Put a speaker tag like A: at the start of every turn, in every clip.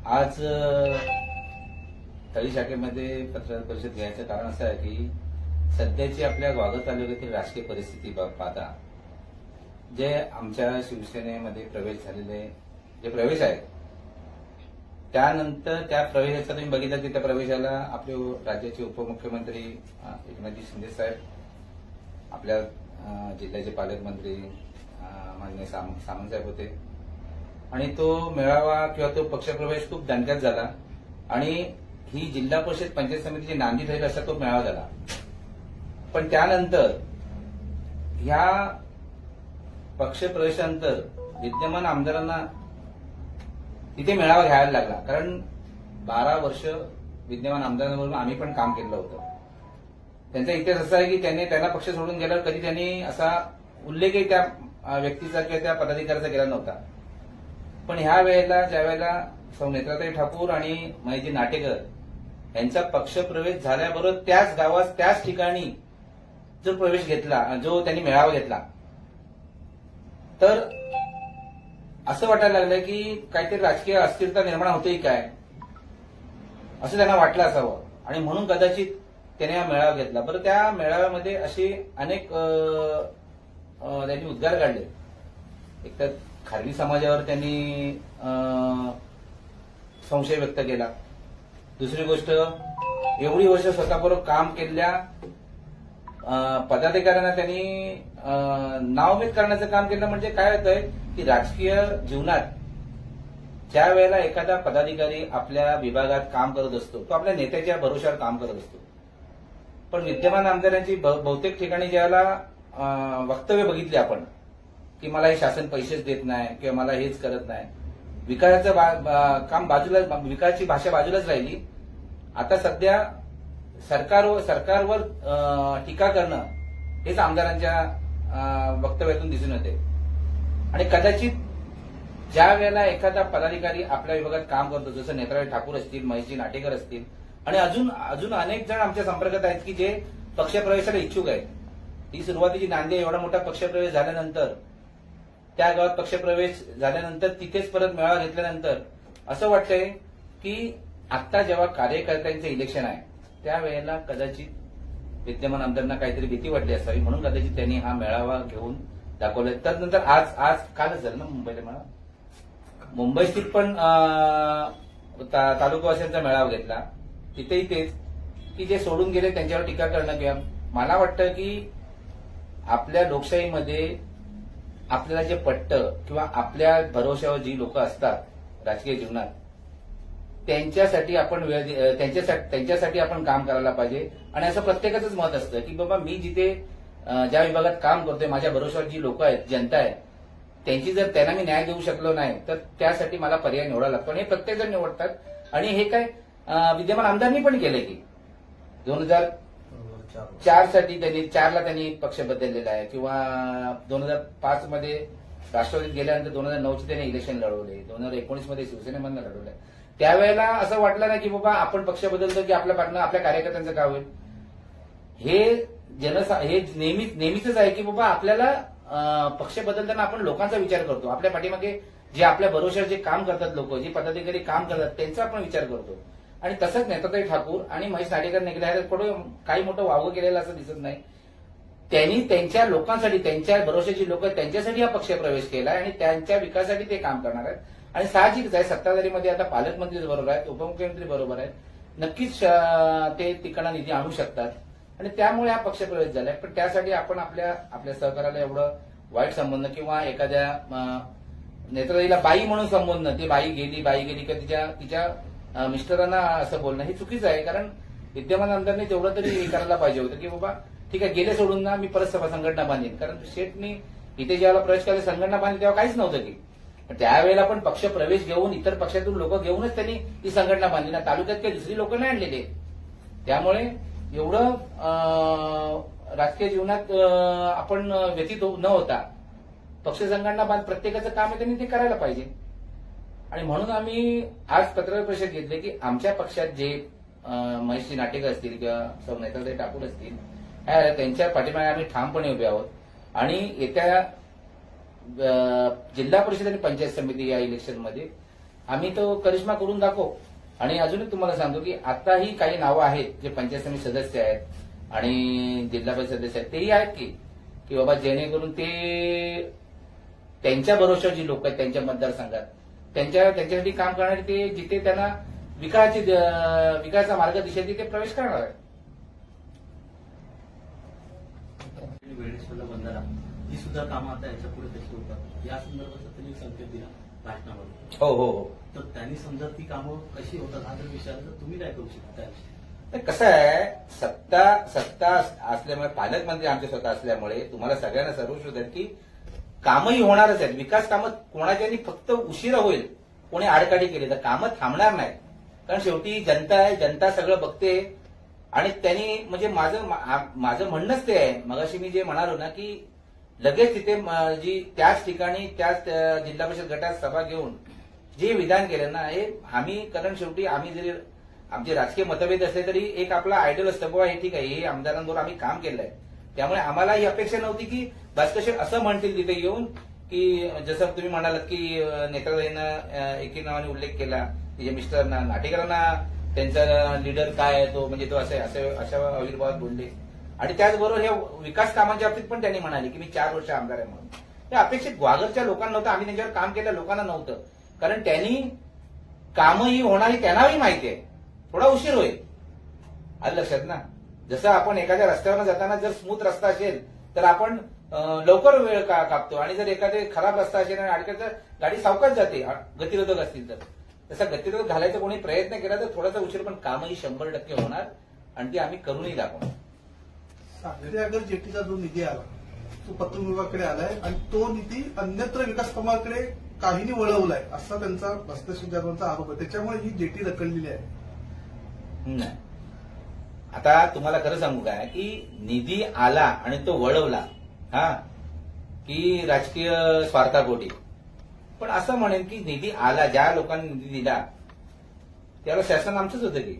A: आज तळी शाखेमध्ये पत्रकार परिषद घ्यायचं कारण असं आहे की सध्याची आपल्या वाघर तालुक्यातील राजकीय परिस्थिती पाहता जे आमच्या शिवसेनेमध्ये प्रवेश झालेले जे प्रवेश आहेत त्यानंतर त्या प्रवेशाचा तुम्ही बघितलं की त्या प्रवेशाला आपले राज्याचे उपमुख्यमंत्री एकनाथजी शिंदे साहेब, आपल्या जिल्ह्याचे पालकमंत्री माननीय सामंत साहेब होते आणि तो मेळावा किंवा तो पक्षप्रवेश खूप दणक्यात झाला आणि ही जिल्हा परिषद पंचायत समितीची नांदी ठरेल असा तो मेळावा झाला. पण त्यानंतर ह्या पक्षप्रवेशानंतर विद्यमान आमदारांना तिथे मेळावा घ्यायला लागला, कारण 12 वर्ष विद्यमान आमदारांबरोबर आम्ही पण काम केलं होतं. त्यांचा इतिहास असा आहे की त्यांना पक्ष सोडून गेल्यावर कधी त्यांनी असा उल्लेखही त्या व्यक्तीचा किंवा त्या पदाधिकाऱ्याचा केला नव्हता. पण ह्या वेळेला ज्यावेळेला सौ नेत्राताई ठाकूर आणि महेशजी नाटेकर यांचा पक्षप्रवेश झाल्याबरोबर त्याच गावात त्याच ठिकाणी जो प्रवेश घेतला, जो त्यांनी मेळावा घेतला, तर असं वाटायला लागलं की काहीतरी राजकीय अस्थिरता निर्माण होते काय असं त्यांना वाटलं असावं आणि म्हणून कदाचित त्याने हा मेळावा घेतला. बरं, त्या मेळाव्यामध्ये असे अनेक त्यांनी उद्गार काढले. एक तर खारवी समाजावर त्यांनी संशय व्यक्त केला. दुसरी गोष्ट, एवढी वर्ष स्वतःबरोबर काम केलेल्या पदाधिकाऱ्यांना त्यांनी नावमेद करण्याचं काम केलं. म्हणजे काय होतंय की राजकीय जीवनात ज्या वेळेला एखादा पदाधिकारी आपल्या विभागात काम करत असतो तो आपल्या नेत्याच्या भरोश्यावर काम करत असतो. पण विद्यमान आमदारांची बहुतेक ठिकाणी ज्यावेळेला वक्तव्य बघितली आपण की मला हे शासन पैसेच देत नाही किंवा मला हेच करत नाही, विकासाचं काम बाजूला, विकासाची भाषा बाजूलाच राहिली. आता सध्या सरकारवर टीका करणं हेच आमदारांच्या वक्तव्यातून दिसून येते. आणि कदाचित ज्या वेळेला एखादा पदाधिकारी आपल्या विभागात काम करतो, जसं नेत्राताई ठाकूर असतील, महेशजी नाटेकर असतील आणि अजून अनेक जण आमच्या संपर्कात आहेत की जे पक्षप्रवेशाला इच्छुक आहेत. ही सुरुवातीची नांदी, एवढा मोठा पक्षप्रवेश झाल्यानंतर, त्या गावात पक्षप्रवेश झाल्यानंतर तिथेच परत मेळावा घेतल्यानंतर असं वाटतंय की आता जेव्हा कार्यकर्त्यांचे इलेक्शन आहे त्यावेळेला कदाचित विद्यमान आमदारांना काहीतरी भीती वाटली असावी, म्हणून कदाचित त्यांनी हा मेळावा घेऊन दाखवलाय. त्यानंतर आज कालच झालं ना मुंबईला मेळावा, मुंबई स्थित पण तालुकावासियांचा मेळावा घेतला. तिथेही तेच की जे सोडून गेले त्यांच्यावर टीका करणं, किंवा मला वाटतं की आपल्या लोकशाहीमध्ये आपल्याला जे पटतं किंवा आपल्या भरोश्यावर जी लोक असतात राजकीय जीवनात त्यांच्यासाठी आपण त्यांच्यासाठी आपण काम करायला पाहिजे. आणि असं प्रत्येकाचंच मत असतं की बाबा मी जिथे ज्या विभागात काम करतोय, माझ्या भरोश्यावर जी लोक आहेत, जनता आहे, त्यांची जर त्यांना मी न्याय देऊ शकलो नाही तर त्यासाठी मला पर्याय निवडावा लागतो. आणि हे प्रत्येकजण निवडतात. आणि हे काय विद्यमान आमदारांनी पण केलंय की 2004 साठी त्यांनी 4ला त्यांनी पक्ष बदललेला आहे, किंवा 2005 मध्ये राष्ट्रवादीत गेल्यानंतर 2009 त्यांनी इलेक्शन लढवले, 2019 मध्ये शिवसेनेमधनं लढवलं. त्यावेळेला असं वाटलं ना की बाबा आपण पक्ष बदलतो की आपल्या कार्यकर्त्यांचं काय होईल. हे नेहमीच आहे की बाबा आपल्याला पक्ष बदलताना आपण लोकांचा विचार करतो. आपल्या पाठीमागे जे आपल्या भरोश्यावर जे काम करतात लोक, जे पदाधिकारी काम करतात त्यांचा आपण विचार करतो. आणि तसंच नेत्राताई ठाकूर आणि महेश नाटेकर निघाले, थोडं काही मोठं वावगं केलेलं असं दिसत नाही. त्यांनी त्यांच्या लोकांसाठी, त्यांच्या भरोश्याची लोक त्यांच्यासाठी हा पक्ष प्रवेश केला आणि त्यांच्या विकासासाठी ते काम करणार आहेत. आणि साहजिकच आहे, सत्ताधारीमध्ये आता पालकमंत्री बरोबर आहेत, उपमुख्यमंत्री बरोबर आहेत, नक्कीच ते तिकडनं निधी आणू शकतात आणि त्यामुळे हा पक्षप्रवेश झालाय. पण त्यासाठी आपण आपल्या सहकार्याला एवढं वाईट संबंध किंवा एखाद्या नेत्राताईला बाई म्हणून संबोधणं, ती बाई गेली का तिच्या मिस्टरांना असं बोलणं हे चुकीचं आहे. कारण विद्यमान आमदारांनी तेवढं तरी हे करायला पाहिजे होतं की बाबा ठीक आहे, गेले सोडून ना, मी परत संघटना बांधीन. कारण शेठनी इथे ज्यावेळेला प्रवेश केला संघटना बांधली तेव्हा काहीच नव्हतं की, त्यावेळेला पण पक्ष प्रवेश घेऊन इतर पक्षातून लोक घेऊनच त्यांनी ही संघटना बांधली ना. तालुक्यात काही दुसरी लोक नाही आणलेले. त्यामुळे एवढं राजकीय जीवनात आपण व्यतीत न होता पक्ष संघटना बांध प्रत्येकाचं काम आहे त्यांनी ते करायला पाहिजे. आणि म्हणून आम्ही आज पत्रकार परिषद घेतली की आमच्या पक्षात जे महेशजी नाटेकर असतील किंवा सौ नेत्राताई ठाकूर असतील, त्यांच्या पाठीमागे आम्ही ठामपणे उभे आहोत. आणि येत्या जिल्हा परिषद आणि पंचायत समिती या इलेक्शनमध्ये आम्ही तो करिश्मा करून दाखवू. आणि अजूनही तुम्हाला सांगतो की आताही काही नावं आहेत जे पंचायत समिती सदस्य आहेत आणि जिल्हा परिषद सदस्य आहेत, तेही आहेत की बाबा जेणेकरून ते त्यांच्या भरोश्यावर जी लोक आहेत त्यांच्या मतदारसंघात त्यांच्यासाठी काम करणारे ते जिथे त्यांना विकासाचा मार्ग दिसेल तिथे प्रवेश करणार आहे.
B: वेळेश्वरला बंधारा ही सुद्धा कामं आता याच्या पुढे कशी होतात या संदर्भात त्यांनी संकेत दिला भाषणामध्ये.
A: हो हो हो.
B: तर त्यांनी समजा ती कामं कशी होतात हा जर विचारलं तर तुम्ही काय करू शकता?
A: कसं आहे, सत्ता असल्यामुळे पालकमंत्री आमचे स्वतः असल्यामुळे तुम्हाला सगळ्यांना सर्वश्रुत आहेत की कामही होणारच आहेत. विकास कामं कोणाच्यानी फक्त उशिरा होईल, कोणी आडकाठी केली तर कामं थांबणार नाहीत. कारण शेवटी जनता आहे, जनता सगळं बघते. आणि त्यांनी म्हणजे माझं म्हणणंच ते आहे, मगाशी मी जे म्हणालो ना की लगेच तिथे जी त्याच ठिकाणी त्याच जिल्हा परिषद गटात सभा घेऊन जे विधान केलं ना हे आम्ही, कारण शेवटी आम्ही जरी आमचे राजकीय मतभेद असले तरी एक आपला आयडल असतं बाबा हे ठीक आहे, हे आमदारांबरोबर आम्ही काम केलंय. त्यामुळे आम्हाला ही अपेक्षा नव्हती की भास्कर असं म्हणतील तिथे येऊन की जसं तुम्ही म्हणालात की नेत्राताईंना एकी नावाने उल्लेख केला, तिच्या मिस्टरांना, नाटेकरांना त्यांचा लीडर काय आहे तो, म्हणजे तो अशा आविर्भावात बोलले. आणि त्याचबरोबर ह्या विकास कामांच्या बाबतीत पण त्यांनी म्हणाले की मी 4 वर्ष आमदार आहे म्हणून. हे अपेक्षित ग्वागरच्या लोकांना नव्हतं, आम्ही त्यांच्यावर काम केल्या लोकांना नव्हतं. कारण त्यांनी कामही होणारी त्यांनाही माहिती आहे, थोडा उशीर होईल. आलं लक्षात ना. जसं आपण एखाद्या रस्त्यावर जाताना जर स्मूथ रस्ता असेल तर आपण लवकर वेळ कापतो, आणि जर एखादे खराब रस्ता असेल आणि अडकत तर गाडी सावकाश जाते गतिरोधक असतील तर. तसा गतिरोधक घालायचा कोणी प्रयत्न केला तर थोडासा उशीर, पण कामही 100% होणार आणि ती आम्ही करूनही दाखवणार.
C: सागरी जेटीचा जो निधी आला तो पतंग विभागाकडे आलाय आणि तो निधी अन्यत्र विकास कामाकडे काहींनी वळवलाय असा त्यांचा भास्कर जाधवांचा आरोप आहे. त्याच्यामुळे ही जेटी ढकललेली आहे.
A: नाही, आता तुम्हाला खरं सांगू काय की निधी आला आणि तो वळवला की राजकीय स्वार्थापोटी. पण असं म्हणेन की निधी आला, ज्या लोकांनी निधी दिला त्याला शासन आमचंच होतं की,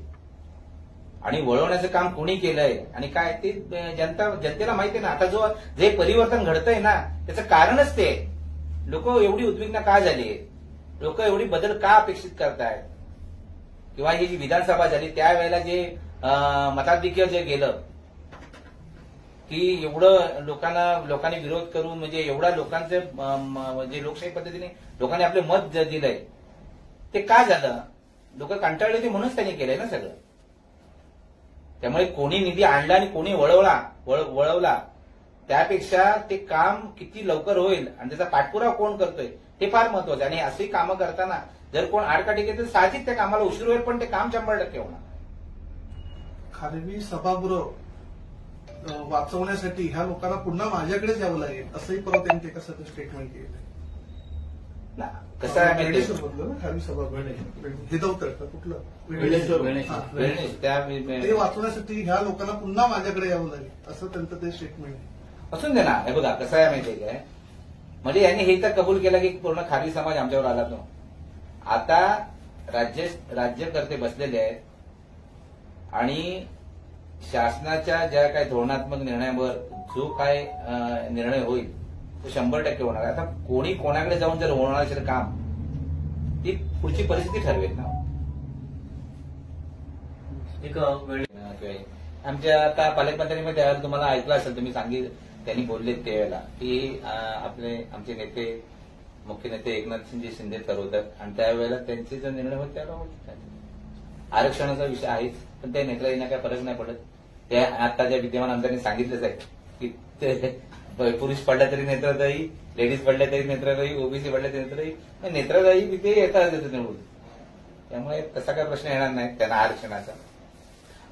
A: आणि वळवण्याचं काम कोणी केलंय आणि काय ते जनतेला माहिती आहे ना. आता जे परिवर्तन घडतंय ना त्याचं कारणच ते. लोक एवढी उद्विग्न का झाली, लोक एवढी बदल का अपेक्षित करतायत, किंवा ही जी विधानसभा झाली त्यावेळेला जे मताधिक्य जे गेलं की एवढं लोकांनी विरोध करून, म्हणजे एवढ्या लोकांचे म्हणजे लोकशाही पद्धतीने लोकांनी आपले मत दिलंय ते का झालं, लोक कंटाळले होते म्हणूनच त्यांनी केलंय ना सगळं. त्यामुळे कोणी निधी आणला आणि कोणी वळवला त्यापेक्षा ते काम किती लवकर होईल आणि त्याचा पाठपुरावा कोण करतोय हे फार महत्वाचं आहे. आणि अशी कामं करताना जर कोण आडकाठी केली तर साहजिक त्या कामाला उशीर होईल, पण ते काम 100% होणार.
C: खारवी सभागृह वाचवण्यासाठी ह्या लोकांना पुन्हा माझ्याकडेच यावं लागेल असंही परत त्यांनी एका स्टेटमेंट केलं.
A: कसं आहे
C: खारवी सभागृह हे दौतर कुठलं
A: ते
C: वाचवण्यासाठी ह्या लोकांना पुन्हा माझ्याकडे यावं लागेल असं त्यांचं ते स्टेटमेंट आहे.
A: असून दे ना. हे बघा कसं आहे माहितीये काय, म्हणजे यांनी हे तर कबूल केलं की पूर्ण खारवी समाज आमच्यावर आला तो. आता राज्यकर्ते बसलेले आहेत आणि शासनाच्या ज्या काही धोरणात्मक निर्णयावर जो काय निर्णय होईल तो 100% होणार. आता कोणी कोणाकडे जाऊन जर होणार असेल काम ती पुढची परिस्थिती ठरवेल ना.
B: एक वेळ
A: आमच्या आता पालकमंत्र्यांनी त्यावेळेला तुम्हाला ऐकलं असेल, तुम्ही त्यांनी बोलले त्यावेळेला की आमचे नेते, मुख्य नेते एकनाथजी शिंदे ठरवतात आणि त्यावेळेला त्यांचे जो निर्णय होईल त्याला आरक्षणाचा विषय आहेच, पण त्या नेत्यांना काही फरक नाही पडत. त्या आता ज्या विद्यमान आमदारांनी सांगितलंच आहे की पुरुष पडला तरी नेत्राताई, लेडीज पडल्या तरी नेत्राताई, ओबीसी पडल्या तरी नेत्राताई, नेत्राताई तिथे येतात निवडून. त्यामुळे तसा काही प्रश्न येणार नाही त्यांना आरक्षणाचा.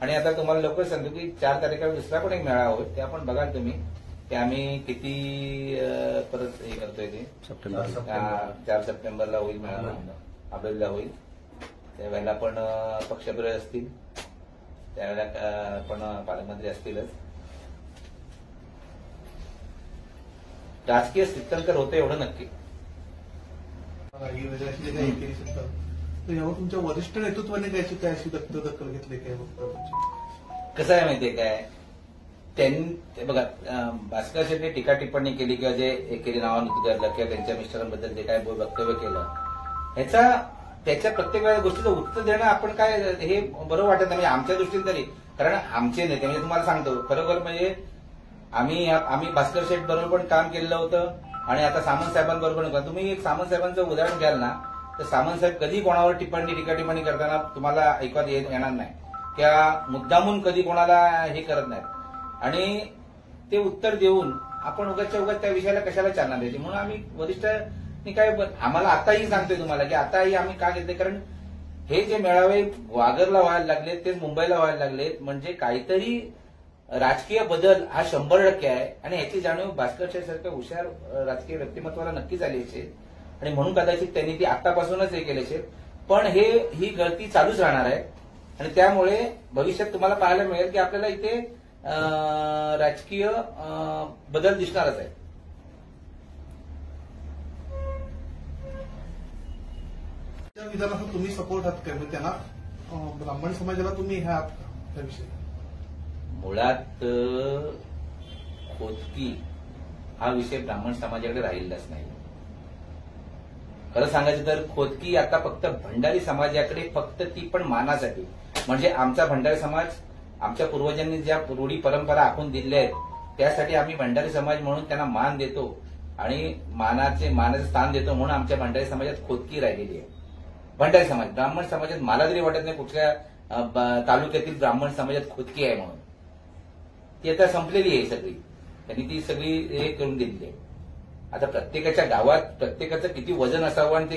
A: आणि आता तुम्हाला लवकर सांगतो की 4 तारखेला दुसरा पण एक मेळावा होईल, ते आपण बघाल तुम्ही की आम्ही किती परत हे करतोय ते 4 सप्टेंबरला होईल मेळावा, आंबेलीला होईल. त्यावेळेला पण पक्षप्रवेश असतील, त्यावेळेला पण पालकमंत्री असतीलच. राजकीय स्थित्यंतर होतं एवढं नक्की.
C: यावर तुमच्या वरिष्ठ नेतृत्वाने त्याची काय अशी दखल घेतली काय?
A: कसं आहे माहितीये काय, त्यांनी बघा भास्कर शेट्टी टीका टिप्पणी केली किंवा जे एकेरी नावानं धरलं किंवा त्यांच्या मिस्टरांबद्दल जे काय वक्तव्य केलं ह्याचा त्याच्या प्रत्येक गोष्टीचं उत्तर देणं आपण काय हे बरोबर वाटत नाही म्हणजे आमच्या दृष्टीने तरी. कारण आमचे नेते म्हणजे तुम्हाला सांगतो खरोखर म्हणजे आम्ही भास्कर शेठ बरोबर पण काम केलेलं होतं आणि आता सामंत साहेबांबरोबर पण. तुम्ही एक सामंत साहेबांचं उदाहरण घ्याल ना तर सामंत साहेब कधी कोणावर टीका टिप्पणी करताना तुम्हाला ऐकत येणार नाही किंवा मुद्दामून कधी कोणाला हे करत नाहीत आणि ते उत्तर देऊन आपण उगाचच्या उगाच त्या विषयाला कशाला चालना द्यायची. म्हणून आम्ही वरिष्ठांनी काय आम्हाला आताही सांगतोय तुम्हाला की आताही आम्ही का घेतले कारण हे जे मेळावे वागरला व्हायला लागलेत तेच मुंबईला व्हायला लागलेत म्हणजे काहीतरी राजकीय बदल हा 100% आहे आणि याची जाणीव भास्कर शेठ सारख्या हुशार राजकीय व्यक्तिमत्वाला नक्कीच आली असेल आणि म्हणून कदाचित त्यांनी ती आतापासूनच हे केले असेल. पण ही गळती चालूच राहणार आहे आणि त्यामुळे भविष्यात तुम्हाला पाहायला मिळेल की आपल्याला इथे राजकीय बदल दिसणारच आहे.
C: त्या विधानाचा तुम्ही सपोर्ट आहात काय म्हणजे त्यांना ब्राह्मण समाजाला तुम्ही ह्या आहात का त्याविषयी?
A: मुळात खोदकी हा विषय ब्राह्मण समाजाकडे राहिलेलाच नाही. खरं सांगायचं तर खोदकी आता फक्त भंडारी समाजाकडे फक्त ती पण मानासाठी म्हणजे आमचा भंडारी समाज आमच्या पूर्वजांनी ज्या रूढी परंपरा आखून दिल्या आहेत त्यासाठी आम्ही भंडारी समाज म्हणून त्यांना मान देतो आणि मानाचं स्थान देतो म्हणून आमच्या भंडारी समाजात खोदकी राहिलेली आहे. भंडारी समाज ब्राह्मण समाजात मला तरी वाटत नाही कुठल्या तालुक्यातील ब्राह्मण समाजात खोदकी आहे म्हणून. ती आता संपलेली आहे सगळी. त्यांनी ती सगळी हे करून दिलेली आहे. आता प्रत्येकाच्या गावात प्रत्येकाचं किती वजन असावं आणि ते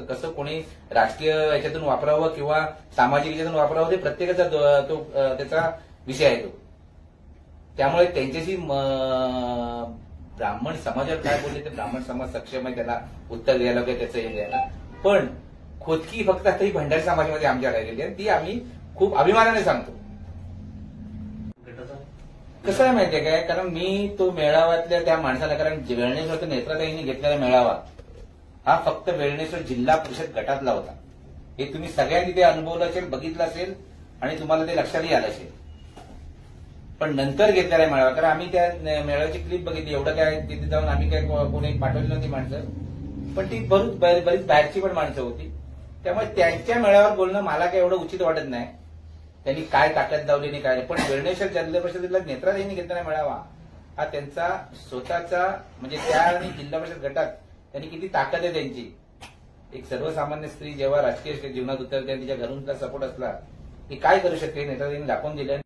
A: कसं कोणी राजकीय याच्यातून वापरावं किंवा सामाजिक याच्यातून वापरावं ते प्रत्येकाचा त्याचा विषय आहे तो. त्यामुळे त्यांच्याशी ब्राह्मण समाजावर काय बोलले ते ब्राह्मण समाज सक्षम आहे त्याला उत्तर द्यायला किंवा त्याचं हे द्यायला. पण खोदकी फक्त आता ही भंडारी समाजामध्ये आमच्या राहिलेली आहे ती आम्ही खूप अभिमानाने सांगतो. कसं आहे माहितीये काय कारण मी तो मेळाव्यातल्या त्या माणसाला कारण वेळणेश्वर नेत्राताईंनी घेतलेला मेळावा हा फक्त वेळणेश्वर जिल्हा परिषद गटातला होता. हे तुम्ही सगळ्यांनी ते अनुभवलं असेल बघितलं असेल आणि तुम्हाला ते लक्षातही आलं असेल. पण नंतर घेतलेला मेळावा कारण आम्ही त्या मेळाव्याची क्लिप बघितली एवढं काय तिथे जाऊन आम्ही काय कोणी पाठवली नव्हती माणसं पण ती बरीच बाहेरची पण माणसं होती. त्यामुळे त्यांच्या मेळाव्यावर बोलणं मला काय एवढं उचित वाटत नाही. त्यांनी काय ताकद लावली नाही काय पण वेळणेश्वर जिल्हा परिषदेला नेत्राताईंनी घेतलेला मेळावा हा त्यांचा स्वतःचा म्हणजे त्या आणि जिल्हा परिषद गटात त्यांनी किती ताकद आहे त्यांची. एक सर्वसामान्य स्त्री जेव्हा राजकीय जीवनात उतरते आणि तिच्या घरून सपोर्ट असला ती काय करू शकते नेत्राताईंनी दाखवून दिलं.